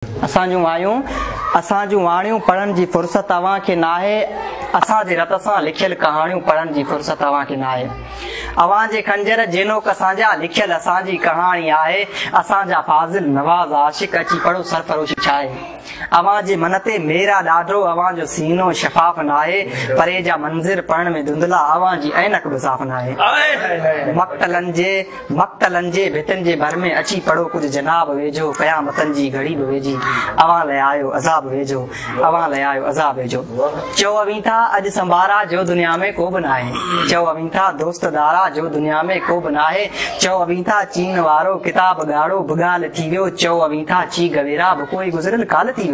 असांजूं वाणियूं पढ़ण जी फुर्सत तव्हां खे नाहे। असांजे रत सां लिखियल कहाणियूं पढ़ण जी फुर्सत तव्हां खे नाहे। अवां जे खंजर जेनो कसांजा लिखियल असांजी कहाणी आहे। असांजा फाज़िल नवाज़ आशिक अची पढ़ो सरफरोशी छाहे। अवां जे मन ते मेरा ॾाढो, अवां जो सीनो शफ़ाफ नाहे। परे जा मंज़िर पढ़ण में धुंधला, अवां जी ऐनक बि साफ़ नाहे। मक़तलन जे भितनि जे भर में अची पढ़ो कुझु जनाब वेझो। क़यामतनि जी घड़ी बि वेझी, अवां लाइ आयो अज़ाब वेझो, अवां लाइ आयो अज़ाब वेझो। चओ अवीं था अॼु संभारा जो दुनिया में को बि नाहे। चओ अवीं था दोस्त दारा जो दुनिया में को बि नाहे। चओ अवीं था चीन वारो किताब ॻाढ़ो बुगाल थी वियो। चओ अवीं था ची गवेरा बि कोई गुज़िरियल काल थी वियो।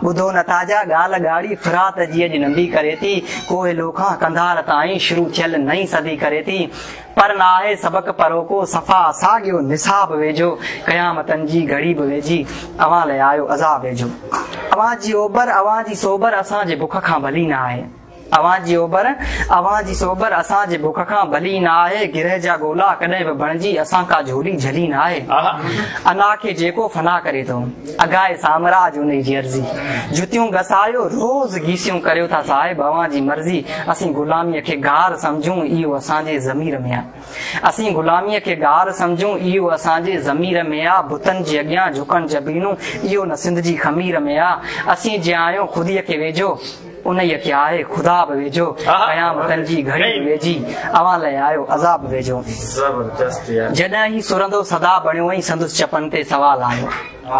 ॿुधो नथा जा ॻाल्हि ॻाढ़ी फिरात जी अॼु नंढी करे थी। कोहे लोखां कंधार ताईं शुरू थियल नई सदी करे थी। पर नाहे सबक परोको सफ़ा साॻियो निसाब वेझो। क़यामतनि जी घड़ी बि वेझी, अवां लाइ आयो अज़ाब वेझो। अवां जी ओबर अवां जी सोबर असांजे बुख खां भली न आहे। अवां जी सोबर असांजे बुख खां भली न आहे। गिरह जा गोला कॾहिं बि बणिजी असां का झोली झली न आहे। अना खे जेको फना करे थो अगाए साम्राज उन जी अर्ज़ी। जुतियूं घसायो रोज़ गीसियूं करियो था साहिब अवां जी मर्ज़ी। असीं ग़ुलामीअ खे गार सम्झूं इहो असांजे ज़मीर में आहे। असीं ग़ुलामीअ खे गार सम्झूं इहो असांजे ज़मीर में आहे। बुतनि जे अॻियां झुकण जबीनूं इहो न सिंध जी खमीर में आहे। असीं जे आहियूं ख़ुदीअ खे वेझो, उन्हीअ खे आहे ख़ुदा बि वेझो। क़यामतनि जी घड़ी बि वेझी, अवां लाइ आयो अज़ाब वेझो। जॾहिं ही सुरंदो सदा बणियो ऐं संदुसि चपनि ते सवाल आयो।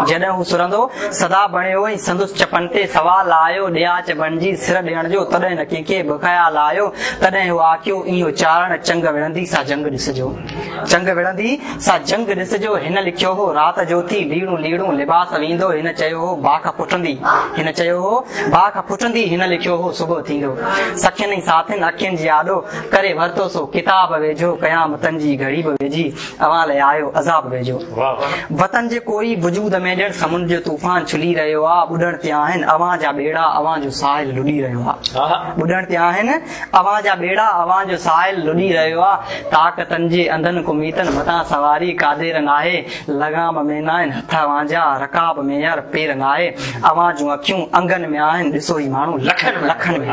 जॾहिं हू सुरंदो सदा बणियो ऐं संदुसि चपनि ते सवाल आयो। ॾियाच बणिजी सिर ॾियण जो तॾहिं न कंहिंखे बि ख़्याल आयो। तॾहिं हू आखियो इहो चाढ़ण चंग विढ़ंदी सा जंग ॾिसजो। चंग विढ़ंदी सा जंग ॾिसजो। हिन लिखियो हो राति जो थी लीड़ूं लीड़ूं लिबास वेंदो। हिन चयो हो बाख फुटंदी। हिन लिखियो हो सुबुह थींदो। सखियुनि ऐं साथियुनि अखियुनि जी आॾो करे वरितो सो किताब वेझो। क़यामतनि जी घड़ी बि वेझी, अवां लाइ आयो अज़ाब वेझो। वतन जे कोई वजूद में ॼण समुंड जो तूफ़ान छुली रहियो आहे। ॿुॾण ते आहिनि अवां जा ॿेड़ा, अवां जो साहिल लुॾी रहियो आहे। ॿुॾण ते आहिनि अवां जा ॿेड़ा, अवां जो साहिल लुॾी रहियो आहे। ताक़तनि जे अंधनि कुमीतनि मथां सवारी कादेर नाहे। लगाम में न आहिनि हथ वांझा, रकाब में यार पेर नाहे। अवां जूं अखियूं अंगनि में आहिनि ॾिसो ही माण्हू लखनि में।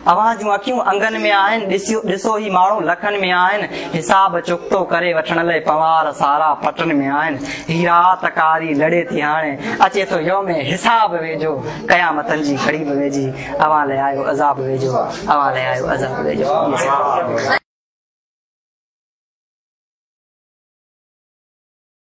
अवां जूं अखियूं अंगनि में आहिनि ॾिसो ही माण्हू लखनि में आहिनि। हिसाब चुक्तो करे वठण लाइ पवार सारा पटनि में आहिनि। हीरा तकारी लड़े थी हाणे अचे थो यौम हिसाब वेझो। क़यामतनि जी घड़ी बि वेझी, अवां लाइ आयो अज़ाब वेझो, अवां लाइ आयो अज़ाब वेझो।